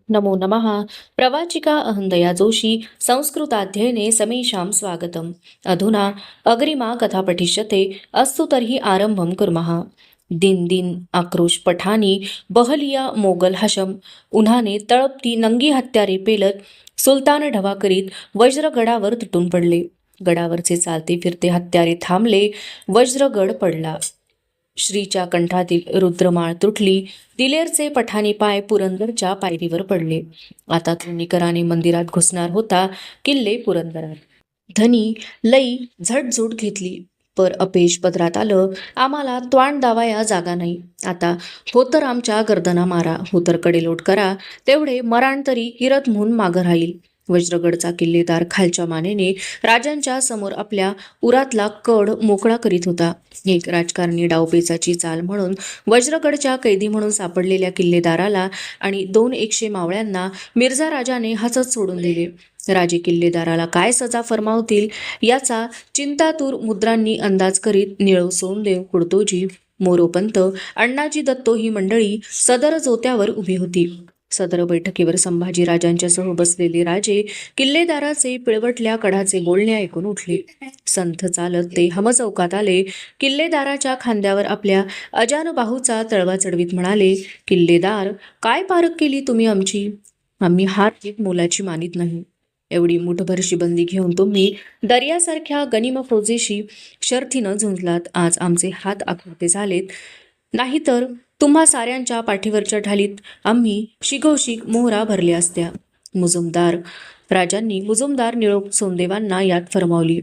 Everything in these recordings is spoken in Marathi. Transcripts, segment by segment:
नमो नमः। प्रवाचिका अहंदया जोशी संस्कृताध्ययने समेषां स्वागतम्। अधुना अग्रिमा कथा पठिष्यते। अस्तु तर्हि आरम्भं कुर्मः। दिन दिन आक्रोश पठाणी बहलिया मोगल हशम उन्हाने तळपती नंगी हत्यारे पेलत सुलतान ढवा करीत वज्रगडावर तुटून पडले. गडावरचे चालते फिरते हत्यारे थांबले. वज्रगड पडला. श्रीच्या कंठातील रुद्रमाळ तुटली. दिलेरचे पठाणी पाय पुरंदरच्या पायरीवर पडले. आता तो निकराने मंदिरात घुसणार होता. किल्ले पुरंदरात. धनी लई झटझूट घेतली. पर अपयश पदरात आलं. आम्हाला त्वाण दावाया जागा नाही. आता हो तर आमच्या गर्दना मारा, हो तर कडेलोट करा. तेवढे मराण तरी हिरत म्हणून मागं राहील. वज्रगडचा किल्लेदार खालच्या मानेने राजांच्या समोर आपल्या उरातला कड मोकळा करीत होता. एक राजकारणी डावपेचाची चाल म्हणून वज्रगडच्या कैदी म्हणून सापडलेल्या किल्लेदाराला आणि 200 मावळ्यांना मिर्झा राजाने हसत सोडून दिले. राजे किल्लेदाराला काय सजा फरमावतील याचा चिंतातूर मुद्रांनी अंदाज करीत निळव सोनदेव, कुडतोजी, मोरोपंत, अण्णाजी दत्तो ही मंडळी सदर जोत्यावर उभी होती. सदर बैठकीवर संभाजी राजांच्यासह बसलेले राजे किल्लेदाराचे पिळवटल्या कडाचे बोलणे ऐकून उठले. संथ चालत ते हमचौकात आले. किल्लेदाराच्या खांद्यावर आपल्या अजानबाहूचा तळवा चढवीत म्हणाले, किल्लेदार, काय पारख केली तुम्ही आमची? आम्ही हात एक मोलाची मानित नाही. एवढी मुठभर शिबंदी घेऊन तुम्ही दर्यासारख्या गनिम फौजेशी शर्थीनं झुंजलात. आज आमचे हात आखडते झालेत. नाहीतर तुम्हा साऱ्यांच्या पाठीवरच्या ढालीत आम्ही शिगोशिक मोहरा भरल्या असत्या. राजांनी मुजुमदार निळो सोनदेवांना यात फरमावली.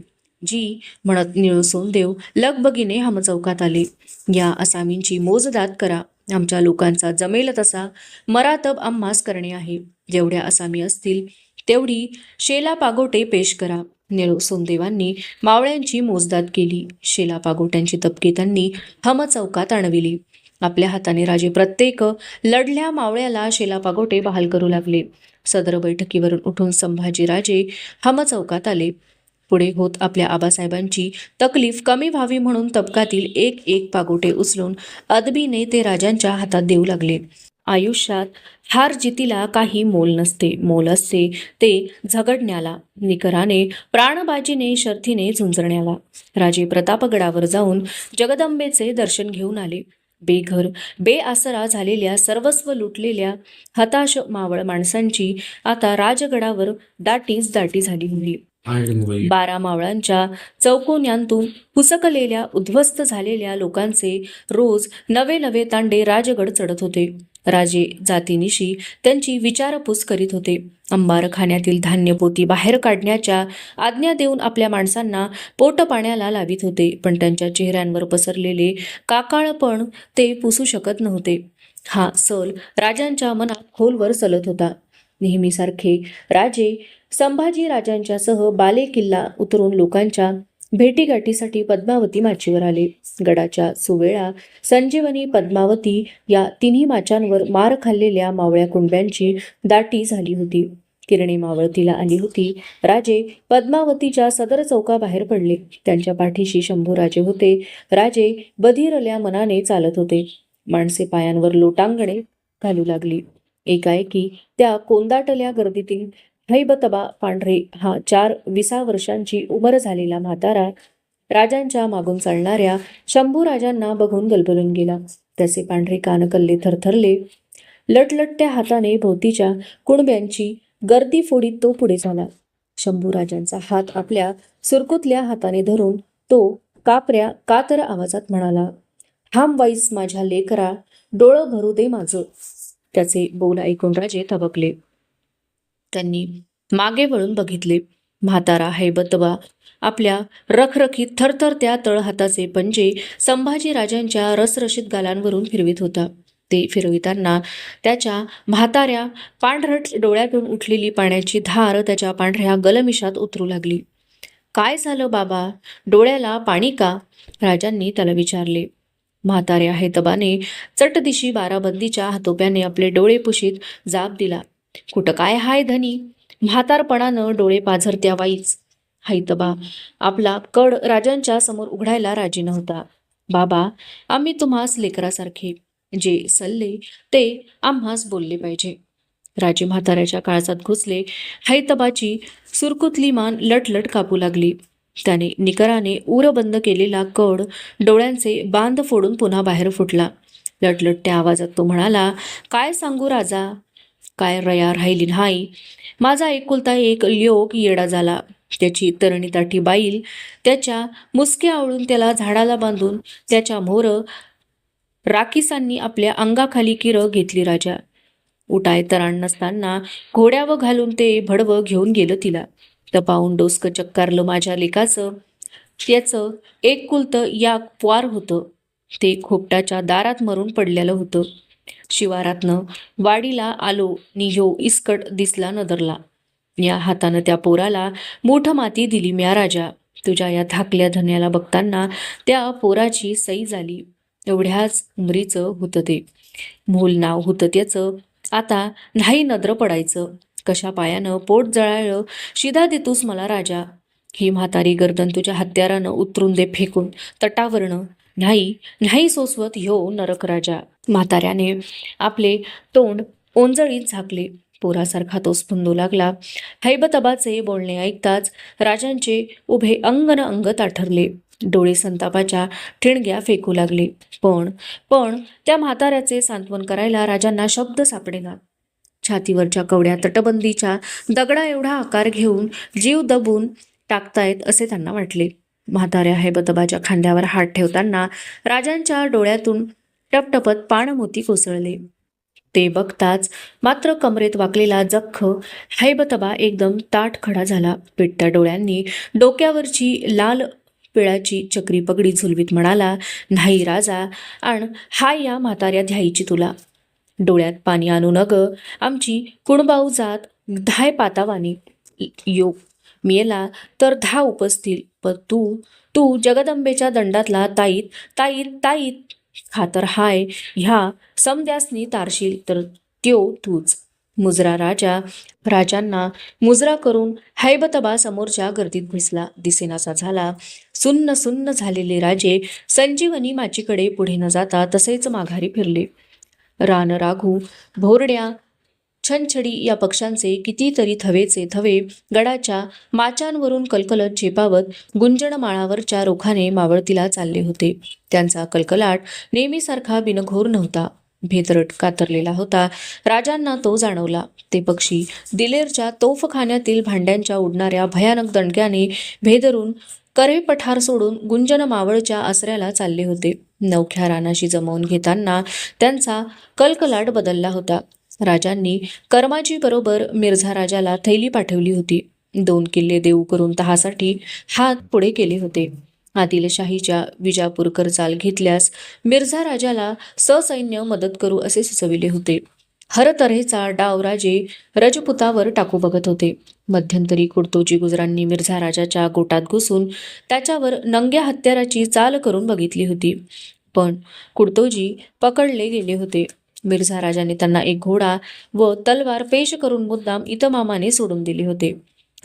जी म्हणत निळो सोनदेव लगबगीने हमचौकात आले. या आसामींची मोजदाद करा. आमच्या लोकांचा जमेल तसा मरातब आम्हास करणे आहे. जेवढ्या आसामी असतील तेवढी शेला पागोटे पेश करा. निळो सोनदेवांनी मावळ्यांची मोजदाद केली. शेला पागोट्यांची तपके त्यांनी हमचौकात आणविली. आपल्या हाताने राजे प्रत्येक लढल्या मावळ्याला शेला पागोटे बहाल करू लागले. सदर बैठकीवरून उठून संभाजी राजे हमचौकात आले. पुढे होत आपल्या आबासाहेबांची तकलीफ कमी व्हावी म्हणून तबकातील एक एक पागोटे उचलून अदबीने ते राजांच्या हातात देऊ लागले. आयुष्यात हार जितीला काही मोल नसते. मोल असते ते झगडण्याला, निकराने, प्राणबाजीने, शर्थीने झुंजण्याला. राजे प्रतापगडावर जाऊन जगदंबेचे दर्शन घेऊन आले. बेघर बेआसरा झालेल्या, सर्वस्व लुटलेल्या हताश मावळ माणसांची आता राजगडावर दाटीच दाटी झाली होती. 12 मावळांच्या चौकोन्यांतून हुसकलेल्या, उद्ध्वस्त झालेल्या लोकांचे रोज नवे नवे तांडे राजगड चढत होते. राजे जातीनिशी त्यांची विचारपूस करीत होते. अंबारखान्यातील धान्यपोती बाहेर काढण्याच्या आज्ञा देऊन आपल्या माणसांना पोट पाण्याला लावित होते. पण त्यांच्या चेहऱ्यांवर पसरलेले काकाळपण ते पुसू शकत नव्हते. हा सल राजांच्या मनात खोलवर सलत होता. नेहमीसारखे राजे संभाजी राजांच्यासह बाले किल्ला उतरून लोकांच्या भेटीगाठीसाठी पद्मावती माचीवर आले. गडाच्या सुवेळा संजीवनी पद्मावती या तिन्ही माचांवर मार खाल्लेल्या मावळ्या कुणब्यांची दाटी झाली होती. किरणे मावळतीला आली होती. राजे पद्मावतीच्या सदर चौकाबाहेर पडले. त्यांच्या पाठीशी शंभूराजे होते. राजे बधिरल्या मनाने चालत होते. माणसे पायांवर लोटांगणे घालू लागली. एकाएकी त्या कोंदाटल्या गर्दीतील हैबतबा पांढरे हा 4-20 वर्षांची उमर झालेला म्हातारा राजांच्या मागून चालणाऱ्या शंभूराजांना बघून गलबलून गेला. त्याचे पांढरे कानकल्ले थरथरले. लटलटत्या हाताने भोवतीच्या कुणब्यांची गर्दी फोडीत तो पुढे झाला. शंभूराजांचा हात आपल्या सुरकुतल्या हाताने धरून तो कातर आवाजात म्हणाला, थांब वाईस माझ्या लेकरा, डोळं भरू दे माझं. त्याचे बोल ऐकून राजे थबकले. त्यांनी मागे वळून बघितले. म्हातारा हैबतबा आपल्या रखरखीत थरथरत्या तळहाताचे पंजे संभाजी राजांच्या रसरशीत गालांवरून फिरवित होता. ते फिरविताना त्याच्या म्हाताऱ्या पांढरट डोळ्यातून उठलेली पाण्याची धार त्याच्या पांढऱ्या गलमिशात उतरू लागली. काय झालं बाबा, डोळ्याला पाणी का? राजांनी त्याला विचारले. म्हाताऱ्या हैतबाने चटदिशी बाराबंदीच्या हातोप्याने आपले डोळे पुशीत जाब दिला. कुठं काय हाय धनी, म्हातारपणानं डोळे पाझरत्या वाईच. हैतबा आपला कड राजांच्या समोर उघडायला राजी नव्हता. बाबा, आम्ही तुम्हास लेकरासारखे, जे सल्ले ते आम्हास बोलले पाहिजे. राजे म्हाताऱ्याच्या काळजात घुसले. हैतबाची सुरकुतली मान लटलट कापू लागली. त्याने निकराने उर बंद केलेला कड डोळ्यांचे बांध फोडून पुन्हा बाहेर फुटला. लटलटत्या आवाजात तो म्हणाला, "काय सांगू राजा, काय रया राहिली नाही. माझा एकुलता एक ल्योक येडा झाला. त्याची तरणी ताठी बाईल त्याच्या मुसक्या आवळून त्याला झाडाला बांधून त्याच्या मोर राखीसांनी आपल्या अंगाखाली किर घेतली राजा. उठाय तराण नसताना घोड्यावर घालून ते भडवं घेऊन गेलं तिला. तपावून डोसकं चक्कारलं माझ्या लेकाचं. त्याचं एकुलतं या वार होतं. ते खोपटाच्या दारात मरून पडलेलं होतं. शिवारातनं वाडीला आलो नि ह्यो इस्कट दिसला नदरला. या हातानं त्या पोराला मूठ माती दिली म्या राजा. तुझ्या या धाकल्या धन्याला बघताना त्या पोराची सई झाली. एवढ्याच उमरीचं होतं ते. मूल नाव होतं त्याचं. आता नाही नद्र पडायचं. कशा पायानं पोट जळाळं शिधा देतोस मला राजा. ही म्हातारी गर्दन तुझ्या हत्यारानं उतरून दे फेकून तटावरनं. नाही नाही सोसवत ह्यो नरक राजा. म्हाताऱ्याने आपले तोंड ओंजळीत झाकले. पोरासारखा तो स्फुंदू लागला. हैबतबाचे बोलणे ऐकताच राजांचे उभे अंग न अंग ताठरले. डोळे संतापाच्या ठिणग्या फेकू लागले. पण त्या म्हाताऱ्याचे सांत्वन करायला राजांना शब्द सापडेना. छातीवरच्या कवड्या तटबंदीच्या दगडा एवढा आकार घेऊन जीव दबून टाकतायत असे त्यांना वाटले. म्हाताऱ्या हैबतबाच्या खांद्यावर हात ठेवताना राजांच्या डोळ्यातून टपटपत पाणमोती कोसळले. ते बघताच मात्र कमरेत वाकलेला जख्ख हैबतबा एकदम ताठ खडा झाला. पिट्ट्या डोळ्यांनी डोक्यावरची लाल पिळाची चक्री पगडी झुलवीत म्हणाला, "नाही राजा, आण हा या म्हाताऱ्या ध्यायची तुला. डोळ्यात पाणी आणू न ग. आमची कुणबाऊ जात धाय पातावानी. योग मेला तर 10 उपसतील. पण तू तू जगदंबेच्या दंडातला ताईत ताईत ताईत खातर हाय ह्या समद्यासनी तारशील तर त्यो तूच." मुजरा राजा राजांना मुजरा करून हैबतबा समोरच्या गर्दीत घुसला. दिसेनासा झाला. सुन्न सुन्न झालेले राजे संजीवनी माचीकडे पुढे न जाता तसेच माघारी फिरले. रान राघू भोरड्या छनछडी या पक्ष्यांचे कितीतरी थवेचे थवे गडाच्या माचांवरून कलकलत झेपावत गुंजणमाळावरच्या रोखाने मावळतीला चालले होते. त्यांचा कलकलाट नेहमीसारखा बिनघोर नव्हता. भेदरट कातरलेला होता. राजांना तो जाणवला. ते पक्षी दिलेरच्या तोफखान्यातील भांड्यांच्या उडणाऱ्या भयानक दणक्याने भेदरून करे पठार सोडून गुंजन मावळच्या आसऱ्याला चालले होते. नवख्या रानाशी जमवून घेताना त्यांचा कलकलाट बदलला होता. राजांनी कर्माजी बरोबर मिर्झा राजाला थैली पाठवली होती. 2 किल्ले देऊ करून तहासाठी हात पुढे केले होते. आदिलशाहीच्या विजापूरकर चाल घेतल्यास मिर्झा राजाला ससैन्य मदत करू असे सुचविले होते. हर तऱ्हेचा डाव राजे रजपुतावर टाकू बघत होते. मध्यंतरी कुर्तोजी गुजरांनी मिर्झा राजाच्या गोटात घुसून त्याच्यावर नंग्या हत्याराची चाल करून बघितली होती. पण कुर्तोजी पकडले गेले होते. मिर्झा राजाने त्यांना एक घोडा व तलवार पेश करून मुद्दाम इतमामाने सोडून दिले होते.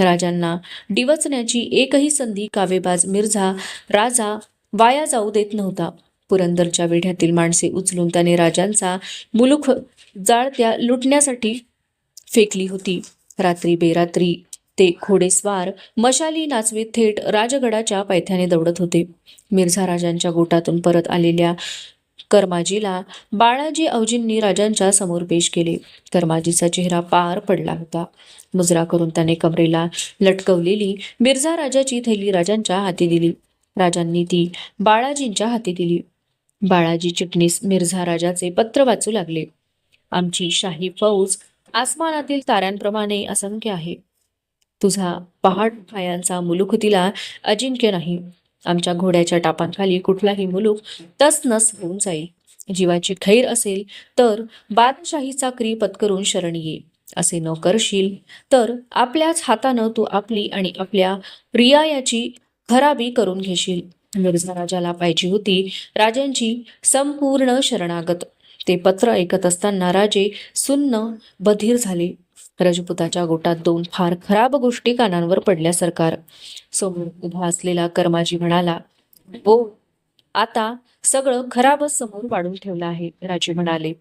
राजांना डिवचण्याची एकही संधी कावेबाज मिर्झा राजा वाया जाऊ देत नव्हता. पुरंदरच्या वेढ्यातील माणसे उचलून त्याने राजांचा मुलूख जाळत्या लुटण्यासाठी फेकली होती. रात्री बेरात्री ते घोडेस्वार मशाली नाचवीत थेट राजगडाच्या पायथ्याने दौडत होते. मिर्झा राजांच्या गोटातून परत आलेल्या कर्माजीला बाळाजी औजींनी राजांच्या समोर पेश केले. कर्माजीचा चेहरा पार पडला होता. मुजरा करून त्याने कमरेला लटकवलेली मिर्झा राजाची थैली राजांच्या हाती दिली. राजांनी ती बाळाजींच्या हाती दिली. बाळाजी चिटणीस मिर्झा राजाचे पत्र वाचू लागले. "आमची शाही फौज आसमानातील ताऱ्यांप्रमाणे असंख्य आहे. तुझा पहाड पायांचा मुलूख तिला अजिंक्य नाही. आमच्या घोड्याच्या टापांखाली कुठलाही मुलूख तसनस होऊन जाईल. जीवाची खैर असेल तर बादशाहीचा क्री पत्करून शरण ये. असे न करशील तर आपल्याच हातानं तू आपली आणि आपल्या रियायाची खराबी करून घेशील." मिर्झा राजाला पाहिजे होती राजांची संपूर्ण शरणागत. ते पत्र ऐकत असताना राजे सुन्न बधीर झाले. रजपुताच्या गोटात 2 फार खराब गोष्टी कानांवर पडल्यासारकार. समोर उभा असलेला कर्माजी म्हणाला, "हो, आता सगळं खराबच समोर वाढून ठेवलं आहे." राजे म्हणाले,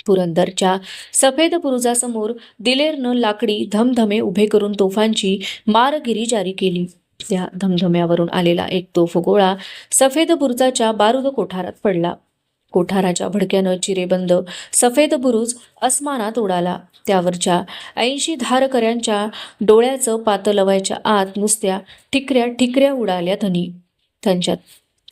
पुरंदरच्या सफेद बुरुजासमोर दिलेरनं लाकडी धमधमे उभे करून तोफांची मारगिरी जारी केली. त्या धमधम्यावरून आलेला एक तोफगोळा सफेद बुरुजाच्या बारूद कोठारात पडला. कोठाराच्या भडक्यानं चिरेबंद सफेद बुरुज अस्मानात उडाला. त्यावरच्या 80 धारकऱ्यांच्या डोळ्याचं पातलवायच्या आत नुसत्या ठिकऱ्या ठिकऱ्या उडाल्या धनी. त्यांच्या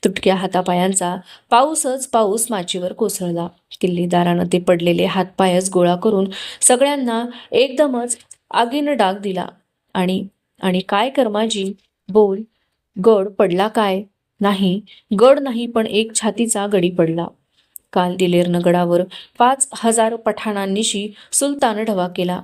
तुटक्या हातापायांचा पाऊसच पाऊस माचीवर कोसळला. किल्लेदारानं ते पडलेले हातपायच गोळा करून सगळ्यांना एकदमच आगीनं डाग दिला. आणि आणि काय कर्माजी, बोल, गड पडला काय? नाही, गड नाही, पण एक छातीचा गडी पडला. काल दिलेरनं गडावर 5000 पठाणांनीशी सुलतान ढवा केला.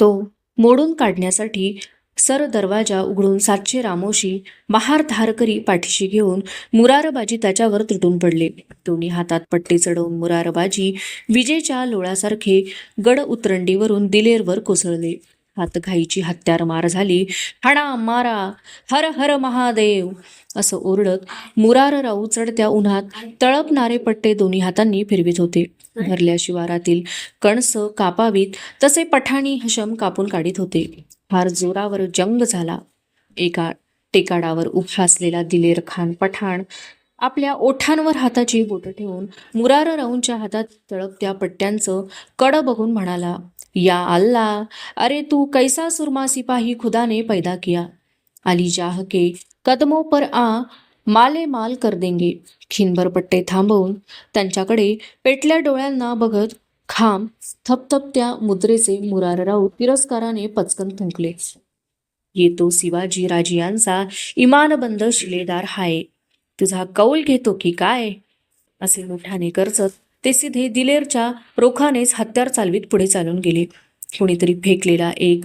तो मोडून काढण्यासाठी सर दरवाजा उघडून 700 रामोशी महार धारकरी पाठीशी घेऊन मुरारबाजी त्याच्यावर तुटून पडले. दोन्ही हातात पट्टे चढवून मुरारबाजी विजेच्या लोळासारखे गड उतरंडीवरून दिलेरवर कोसळले. हातघाईची हत्यार मार झाली. हाणा मारा, हर हर महादेव असं ओरडत मुरारराव चढत्या उन्हात तळपणारे पट्टे दोन्ही हातांनी फिरवित होते. भरल्या शिवारातील कणस कापावीत तसे पठाणी हशम कापून काढीत होते. फार जोरावर जंग झाला. एका टेकाडावर उभा असलेला दिलेर खान पठाण आपल्या ओठांवर हाताची बोटं ठेवून मुराररावच्या हातात तळपत्या पट्ट्यांचं कड बघून म्हणाला, या अल्लाह, अरे तू कैसा सुरमा सिपाही खुदा ने पैदा किया. अली जाह के कदमों पर आ, माले माल कर देंगे. खिनभर पट्टे थांबवून त्यांच्याकडे पेटल्या डोळ्यांना बघत खांब थपथपत्या मुद्रेचे मुरारराव तिरस्काराने पचकन थुंकले. ये तो शिवाजी राजियांचा इमानबंद शिलेदार हाय. तुझा कौल घेतो की काय? असे मोठ्याने करचत ते सिधे दिलेरच्या रोखानेच हत्यार चालवीत पुढे चालून गेले. कुणीतरी फेकलेला एक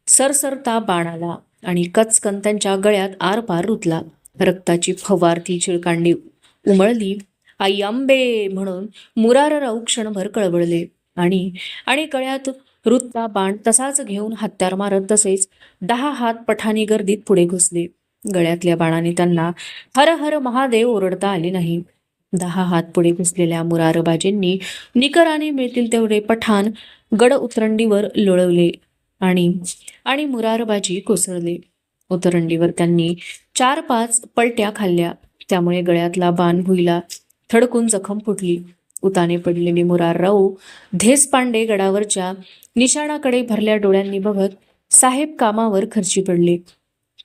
सरसरता बाण आला आणि कचकन त्यांच्या गळ्यात आरपार रुतला. रक्ताची फवारती चिळकांडी उमळली. आई अंबे म्हणून मुरारराव क्षणभर कळवळले आणि गळ्यात रुतला बाण तसाच घेऊन हत्यार मारत तसेच 10 हात पठाणी गर्दीत पुढे घुसले. गळ्यातल्या बाणाने त्यांना हर हर महादेव ओरडता आले नाही. 10 हात पुढे घुसलेल्या मुरारबाजींनी निकराने मिळतील तेवढे पठाण गड उतरंडीवर लोळवले आणि मुरारबाजी कोसळले. उतरंडीवर त्यांनी 4-5 पलट्या खाल्ल्या. त्यामुळे गळ्यातला बाण भुईला थडकून जखम फुटली. उताने पडलेले मुरारराव धेसपांडे गडावरच्या निशाणाकडे भरल्या डोळ्यांनी बघत साहेब कामावर खर्ची पडले.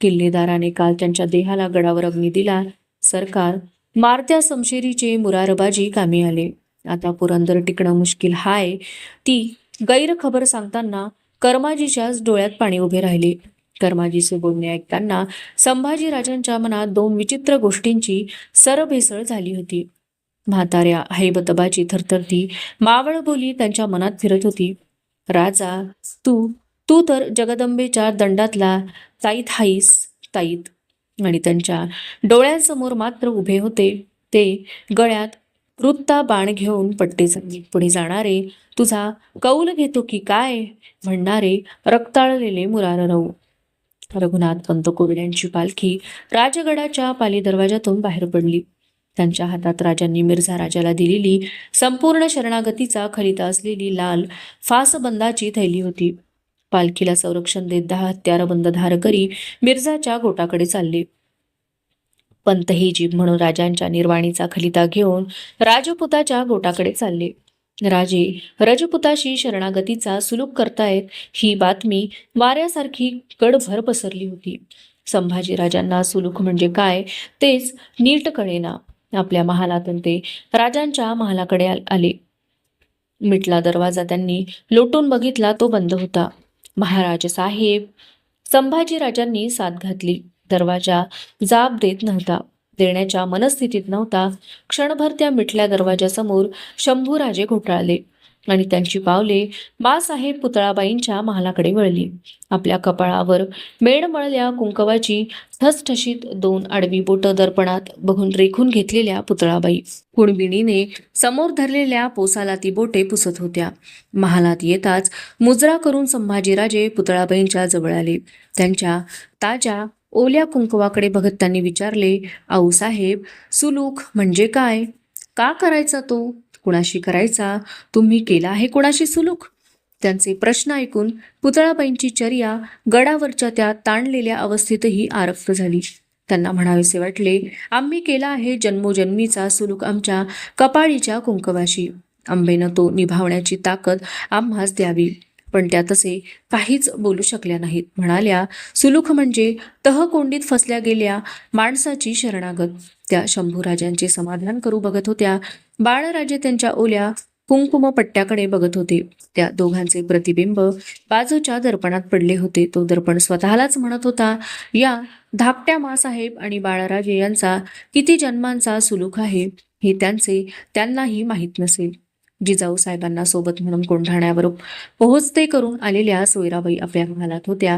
किल्लेदाराने काल त्यांच्या देहाला गडावर अग्नी दिला. सरकार मारत्या समशेरीचे मुरारबाजी कामी आले. आता पुरंदर टिकणं मुश्किल हाय. ती गैरखबर सांगताना कर्माजीच्याच डोळ्यात पाणी उभे राहिले. कर्माजीचे बोलणे ऐकताना संभाजीराजांच्या मनात 2 विचित्र गोष्टींची सरभेसळ झाली होती. म्हाताऱ्या हैबतबाची थरथरती मावळ बोली त्यांच्या मनात फिरत होती. राजा, तू तर जगदंबेच्या दंडातला ताईत हाईस, ताईत. आणि त्यांच्या डोळ्यांसमोर मात्र उभे होते ते गळ्यात वृत्ता बाण घेऊन पट्टे पुढे जाणारे, तुझा कौल घेतो की काय म्हणणारे रक्ताळलेले मुरारराव. रघुनाथपंत कोविड्यांची पालखी राजगडाच्या पाली दरवाजातून बाहेर पडली. त्यांच्या हातात राजांनी मिर्झा राजाला दिलेली संपूर्ण शरणागतीचा खलिता असलेली लाल फासबंदाची थैली होती. पालखीला संरक्षण देत 10 हत्यारबंद धारकरी मिर्झाच्या गोटाकडे चालले. पंतही जीभ म्हणून राजांच्या निर्वाणीचा खलिता घेऊन राजपुताच्या गोटाकडे चालले. राजे रजपुताशी शरणागतीचा सुलूक करतायत ही बातमी वाऱ्यासारखी गडभर पसरली होती. संभाजीराजांना सुलूक म्हणजे काय तेच नीट कळेना. आपल्या महालातून ते राजांच्या महालाकडे आले. मिटला दरवाजा त्यांनी लोटून बघितला, तो बंद होता. महाराज साहेब, संभाजीराजांनी साथ घातली. दरवाजा जाब देत नव्हता, देण्याच्या मनस्थितीत नव्हता. क्षणभर त्या मिटल्या दरवाजासमोर शंभूराजे घोटाळले आणि त्यांची पावले बासाहेब पुतळाबाईंच्या महालाकडे वळली. आपल्या कपाळावर मेणमळल्या कुंकवाची ठसठशीत 2 आडवी बोटं दर्पणात बघून रेखून घेतलेल्या पुतळाबाई कुणबिणीने समोर धरलेल्या पोसाला ती बोटे पुसत होत्या. महालात येताच मुजरा करून संभाजीराजे पुतळाबाईंच्या जवळ आले. त्यांच्या ताज्या ओल्या कुंकवाकडे बघत त्यांनी विचारले, आऊसाहेब, सुलूक म्हणजे काय? का करायचा तो? कुणाशी करायचा? तुम्ही केला आहे कुणाशी सुलूक? त्यांचे प्रश्न ऐकून पुतळाबाईंची चर्या गडावरच्या त्या ताणलेल्या अवस्थेतही आरक्त झाली. त्यांना म्हणावेसे वाटले, आम्ही केला आहे जन्मोजन्मीचा सुलूक आमच्या कपाळीच्या कुंकवाशी. अंबेनं तो निभावण्याची ताकद आम्हास द्यावी. पण त्या तसे काहीच बोलू शकल्या नाहीत. म्हणाल्या, सुलूक म्हणजे तहकोंडीत फसल्या गेल्या माणसाची शरणागत. त्या शंभूराजांचे समाधान करू बघत होत्या. बाळराजे त्यांच्या ओल्या कुंकुमपट्ट्याकडे बघत होते. त्या दोघांचे प्रतिबिंब बाजूच्या दर्पणात पडले होते. तो दर्पण स्वतःलाच म्हणत होता, या धाकट्या मासाहेब आणि बाळराजे यांचा किती जन्मांचा सुलूक आहे हे त्यांनाही माहीत नसेल. जिजाऊ साहेबांना सोबत म्हणून कोंढाण्यावर पोहोचते करून आलेल्या सोयराबाई आपल्या महालात होत्या.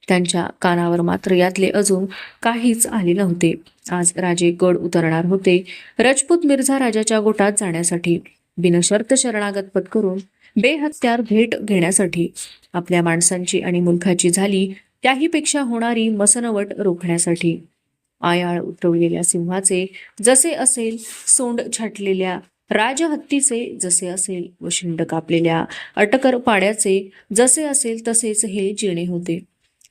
त्यांच्या कानावर मात्र यातले अजून काहीच आले नव्हते. आज राजे गड उतरणार होते रजपूत मिर्झा राजाच्या गोटात जाण्यासाठी, बिनशर्त शरणागत पत्करून बेहत्यार भेट घेण्यासाठी, आपल्या माणसांची आणि मुलखाची झाली त्याहीपेक्षा होणारी मसनवट रोखण्यासाठी. आयाळ उतरवलेल्या सिंहाचे जसे असेल, सोंड छाटलेल्या राजहत्तीचे जसे असेल व शिंड कापलेल्या अटकर पाड्याचे जसे असेल तसेच हे जिणे होते.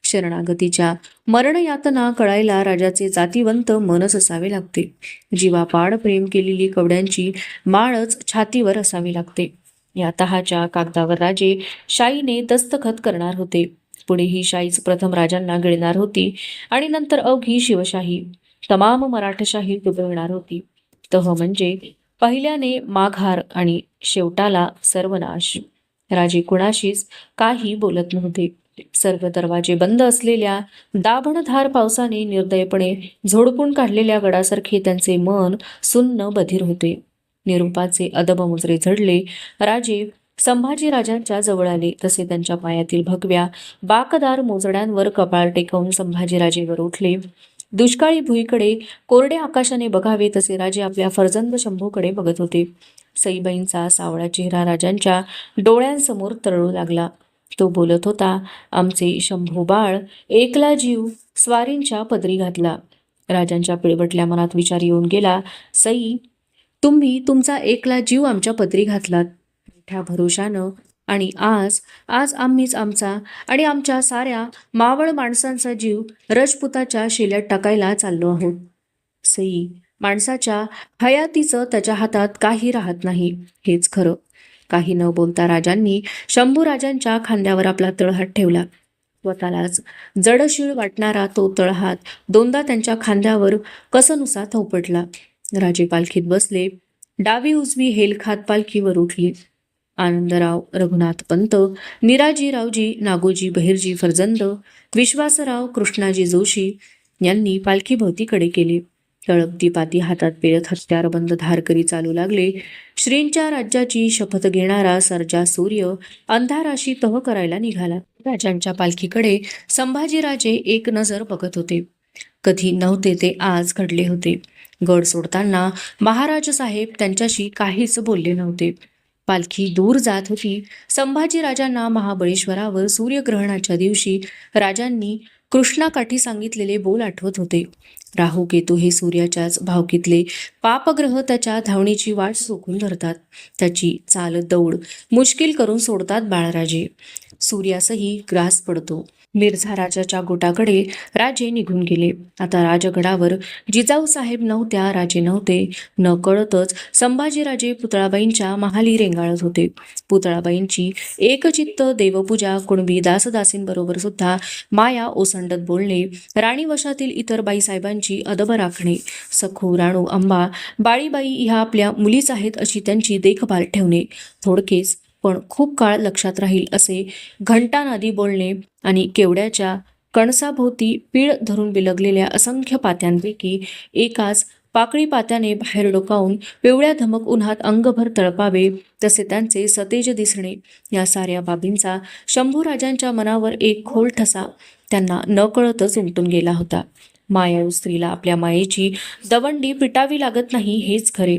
शरणागतीच्या मरणयातना कळायला राजाचे जातीवंत मनच असावे लागते. जीवापाड प्रेम केलेली कवड्यांची माळच छातीवर असावी लागते. या तहाच्या कागदावर राजे शाईने दस्तखत करणार होते. पुढे ही शाहीच प्रथम राजांना गिळणार होती आणि नंतर अवघी शिवशाही, तमाम मराठशाही डुबविणार होती. तह म्हणजे पहिल्याने माघार आणि शेवटाला सर्वनाश. राजे कुणाशीच काही बोलत नव्हते. सर्व दरवाजे बंद असलेल्या दाभणधार पावसाने निर्दयपणे झोडपून काढलेल्या गडासारखे त्यांचे मन सुन्न बधीर होते. निरुपाचे अदब मुजरे झडले. राजे संभाजी राजांच्या जवळ आले तसे त्यांच्या पायातील भगव्या बाकदार मोजड्यांवर कपाळ टेकवून संभाजीराजेवर उठले. दुष्काळी भुईकडे कोरड्या आकाशाने बघावे तसे राजे आपल्या फर्जंद शंभूकडे बघत होते. सईबाईंचा सावळा चेहरा राजांच्या डोळ्यांसमोर तरळू लागला. तो बोलत होता, आमचे शंभू बाळ एकला जीव स्वारींच्या पदरी घातला. राजांच्या पिळवटल्या मनात विचार येऊन गेला, सई, तुम्ही तुमचा एकला जीव आमच्या पदरी घातलात मोठ्या भरोशानं, आणि आज आम्हीच आमचा आणि आमच्या साऱ्या मावळ माणसांचा जीव रजपुताच्या शेल्यात टाकायला चाललो आहोत. सई, माणसाच्या हयातीचं त्याच्या हातात काही राहत नाही, हेच खरं. काही न बोलता राजांनी शंभूराजांच्या खांद्यावर आपला तळहात ठेवला. स्वतःलाच जडशीळ वाटणारा तो तळहात दोनदा त्यांच्या खांद्यावर कसनुसा थोपटला. राजे पालखीत बसले. डावी उजवी हेल खात पालखीवर उठली. आनंदराव, रघुनाथ पंत, निराजीरावजी, नागोजी बहिर्जी फर्जंद, विश्वासराव, कृष्णाजी जोशी यांनी पालखीभोवतीकडे केले. तळपती पाती हातात पेळत हत्यारबंद धारकरी चालू लागले. श्रींच्या राज्याची शपथ घेणारा सर्जा सूर्य अंधाराशी तह करायला निघाला. राजांच्या पालखीकडे संभाजीराजे एक नजर बघत होते. कधी नव्हते ते आज घडले होते. गड सोडताना महाराज साहेब त्यांच्याशी काहीच बोलले नव्हते. पालखी दूर जात होती. संभाजीराजांना महाबळेश्वरावर सूर्यग्रहणाच्या दिवशी राजांनी कृष्णाकाठी सांगितलेले बोल आठवत होते. राहू केतू हे सूर्याच्याच भावकीतले पापग्रह त्याच्या धावणीची वाट सोखून धरतात. त्याची चाल दौड मुश्किल करून सोडतात बाळराजे. सूर्यासही ग्रास पडतो. मिर्झा राजाच्या गोटाकडे राजे निघून गेले. आता राजगडावर जिजाऊ साहेब नव्हत्या, राजे नव्हते. न कळतच संभाजीराजे पुतळाबाईंच्या महाली रेंगाळत होते. पुतळाबाईंची एकचित्त देवपूजा, कुणबी दासदासींबरोबर सुद्धा माया ओसंडत बोलणे, राणीवशातील इतर बाईसाहेबांची अदब राखणे, सखू, राणू, अंबा, बाळीबाई ह्या आपल्या मुलीच आहेत अशी त्यांची देखभाल ठेवणे, थोडकेच पण खूप काळ लक्षात राहील असे घंटानादी बोलणे आणि केवड्याच्या कणसाभोवती पीळ धरून बिलगलेल्या असंख्य पात्यांपैकी एकाच पाकळी पात्याने बाहेर डोकावून पिवळ्या धमक उन्हात अंगभर तळपावे तसे त्यांचे सतेज दिसणे, या साऱ्या बाबींचा शंभूराजांच्या मनावर एक खोल ठसा त्यांना न कळतच उमटून गेला होता. मायाळू स्त्रीला आपल्या मायेची दवंडी पिटावी लागत नाही हेच खरे.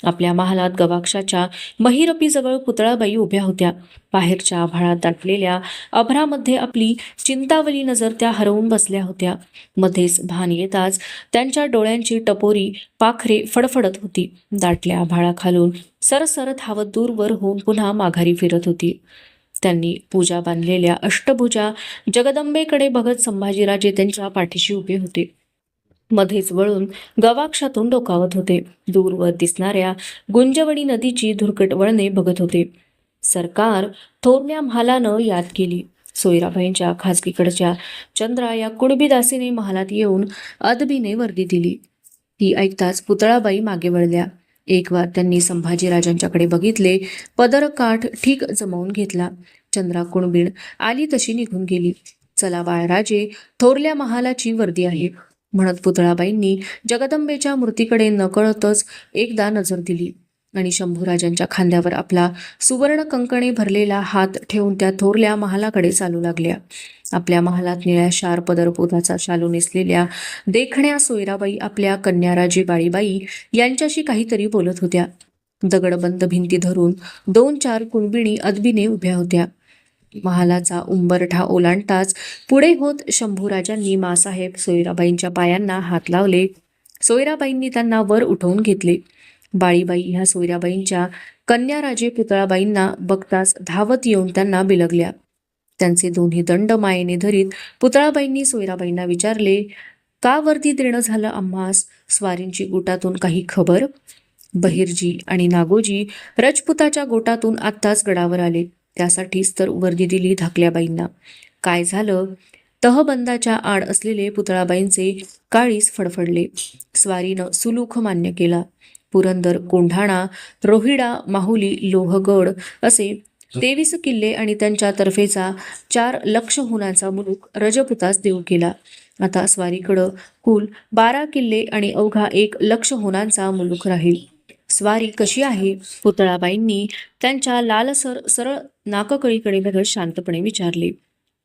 आपल्या महालात गवाक्षाच्या महिरपीजवळ पुतळाबाई उभ्या होत्या. बाहेरच्या आभाळात दाटलेल्या अभरामध्ये आपली चिंतावली नजर त्या हरवून बसल्या होत्या. मध्येच भान येताच त्यांच्या डोळ्यांची टपोरी पाखरे फडफडत होती. दाटल्या आभाळाखालून सरसर धावत दूरवर होऊन पुन्हा माघारी फिरत होती. त्यांनी पूजा बांधलेल्या अष्टभुजा जगदंबेकडे बघत संभाजीराजे त्यांच्या पाठीशी उभे होते. मध्येच वळून गवाक्षातून डोकावत होते. दूरवर दिसणाऱ्या गुंजवणी नदीची धुरकट वळणे बघत होते. सरकार थोरल्या महालानं याद केली. सोयराबाईंच्या खाजगीकडच्या चंद्रा या कुणबी दासीने महालात येऊन अदबीने वर्दी दिली. ती ऐकताच पुतळाबाई मागे वळल्या. एक वार त्यांनी संभाजीराजांच्याकडे बघितले. पदर काठ ठीक जमवून घेतला. चंद्रा कुणबीण आली तशी निघून गेली. चला बाळराजे, थोरल्या महालाची वर्दी आहे म्हणत पुतळाबाईंनी जगदंबेच्या मूर्तीकडे नकळतच एकदा नजर दिली आणि शंभूराजांच्या खांद्यावर आपला सुवर्ण कंकणे भरलेला हात ठेवून त्या थोरल्या महालाकडे चालू लागल्या. आपल्या महालात निळ्या शार पदरपोताचा शालू नेसलेल्या देखण्या सोयराबाई आपल्या कन्याराजे बाळीबाई यांच्याशी काहीतरी बोलत होत्या. दगडबंद भिंती धरून 2-4 कुणबिणी अदबीने उभ्या होत्या. महालाचा उंबरठा ओलांडताच पुढे होत शंभूराजांनी मासाहेब सोयराबाईंच्या पायांना हात लावले. सोयराबाईंनी त्यांना वर उठवून घेतले. बाळीबाई ह्या सोयराबाईंच्या कन्याराजे पुतळाबाईंना बघताच धावत येऊन त्यांना बिलगल्या. त्यांचे दोन्ही दंड मायेने धरीत पुतळाबाईंनी सोयराबाईंना विचारले, का वर्दी देणं झालं आम्हास? स्वारींची गोटातून काही खबर? बहिर्जी आणि नागोजी रजपुताच्या गोटातून आत्ताच गडावर आले. त्यासाठीच तर वर्दी दिली धाकल्याबाईंना. काय झालं? तहबंदाच्या आड असलेले पुतळाबाईंचे काळीस फडफडले. स्वारीनं सुलूख मान्य केला. पुरंदर, कोंढाणा, रोहिडा, माहुली, लोहगड असे 23 किल्ले आणि त्यांच्या तर्फेचा 4 लक्ष हुनाचा मुलूक रजपुतास देऊ केला. आता स्वारीकडं कुल 12 किल्ले आणि अवघा 1 लक्ष हुनांचा मुलूक राहील. स्वारी कशी आहे? पुतळाबाईंनी त्यांच्या लालसर सरळ नाककळीकडे बघत शांतपणे विचारले.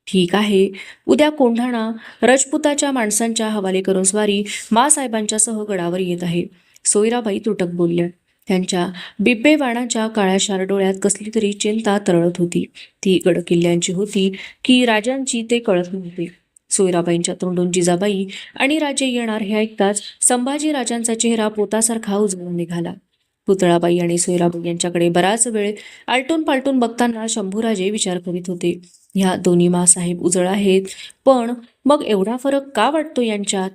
ठीक आहे. उद्या कोंढाणा रजपुताच्या माणसांच्या हवाले करून स्वारी मासाहेबांच्या सह गडावर येत आहे. सोयराबाई तुटक बोलल्या. त्यांच्या बिब्बे बाणाच्या काळ्या शार डोळ्यात कसली तरी चिंता तरळत होती. ती गडकिल्ल्यांची होती की राजांची ते कळत नव्हते. सोयराबाईंच्या तोंडून जिजाबाई आणि राजे येणार हे ऐकताच संभाजीराजांचा चेहरा पोतासारखा उजळून निघाला. पुतळाबाई आणि सोयराबाई यांच्याकडे बराच वेळ आलटून पालटून बघताना शंभूराजे विचार करीत होते. ह्या दोन्ही मासाहेब उजळ आहेत, पण मग एवढा फरक का वाटतो यांच्यात?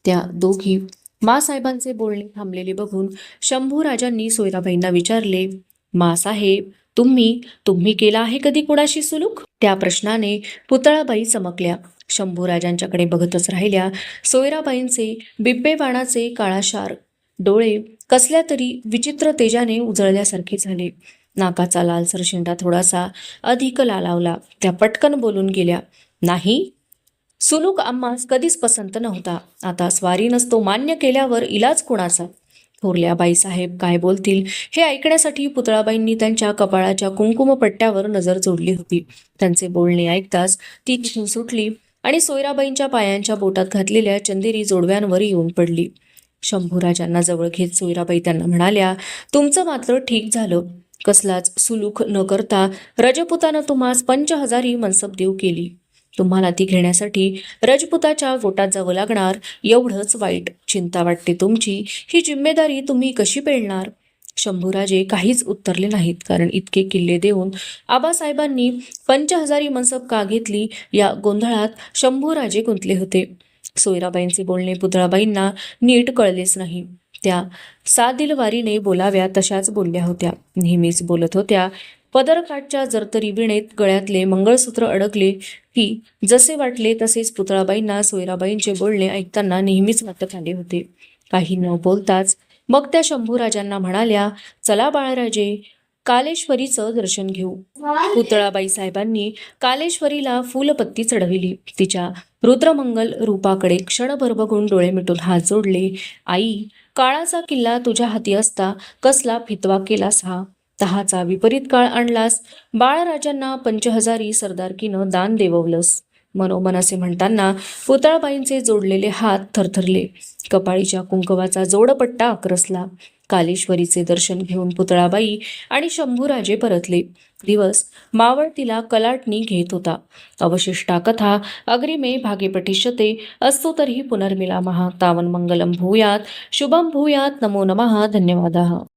त्या दोघी मासाहेबांचे बोलणे थांबलेले बघून शंभूराजांनी सोयराबाईंना विचारले, मासाहेब, तुम्ही केला आहे कधी कोणाशी सुलूक? त्या प्रश्नाने पुतळाबाई चमकल्या. शंभूराजांच्याकडे बघतच राहिल्या. सोयराबाईंचे बिब्बे बाणाचे काळाशार डोळे कसल्या तरी विचित्र तेजाने उजळल्यासारखे झाले. नाकाचा लालसर शेंडा थोडासा अधिक लालावला. त्या पटकन बोलून गेल्या, नाही, सुलूक आम्हास कधीच पसंत नव्हता. आता स्वारीनंच तो मान्य केल्यावर इलाज कोणाचा? थोरल्या बाईसाहेब काय बोलतील हे ऐकण्यासाठी पुतळाबाईंनी त्यांच्या कपाळाच्या कुंकुमपट्ट्यावर नजर जोडली होती. त्यांचे बोलणे ऐकताच ती तिथून सुटली आणि सोयराबाईंच्या पायांच्या बोटात घातलेल्या चंदेरी जोडव्यांवर येऊन पडली. शंभूराजांना जवळ घेत सोयराबाई त्यांना म्हणाल्या, तुमचं मात्र ठीक झालं. कसलाच सुलूक न करता रजपुतानं तुम्हास 5000 मनसब देऊ केली. तुम्हाला ती घेण्यासाठी रजपुताच्या गोटात जावं लागणार, एवढंच वाईट. चिंता वाटते तुमची. ही जिम्मेदारी तुम्ही कशी पेलणार? शंभूराजे काहीच उत्तरले नाहीत, कारण इतके किल्ले देऊन आबासाहेबांनी 5000 मनसब का घेतली या गोंधळात शंभूराजे गुंतले होते. सोयराबाईंचे बोलणे पुतळाबाईंना नीट कळलेच नाही. त्या सादिलवारीने बोलाव्या तशाच बोलल्या होत्या. नेहमीच बोलत होत्या. पदरकाठच्या जरतरी विणेत गळ्यातले मंगळसूत्र अडकले की जसे वाटले तसेच पुतळाबाईंना सोयराबाईंचे बोलणे ऐकताना नेहमीच वाटत आले होते. काही न बोलताच मग त्या शंभूराजांना म्हणाल्या, चला बाळराजे, कालेश्वरीचं दर्शन घेऊ. पुतळाबाई साहेबांनी कालेश्वरीला फुलपत्ती चढविली. तिच्या रुद्रमंगल रूपाकडे क्षणभर बघून डोळे मिटून हात जोडले. आई, काळाचा किल्ला तुझ्या हाती असता कसला फितवा केलास हा? तहाचा विपरीत काळ आणलास. बाळराजांना 5000 सरदारकीनं दान देववलंस. मनोमन असे म्हणताना पुतळाबाईंचे जोडलेले हात थरथरले. कपाळीच्या कुंकवाचा जोडपट्टा आक्रसला. कालेश्वरीचे दर्शन घेऊन पुतळाबाई आणि शंभूराजे परतले. दिवस मावळतीला कलाटणी घेत होता. अवशिष्टा कथा अग्रिमे भागे पठिष्यते. अस्तु तर्हि पुनर्मिलामः. तावन्मङ्गलं भूयात् शुभं भूयात्. नमो नमः. धन्यवादाः.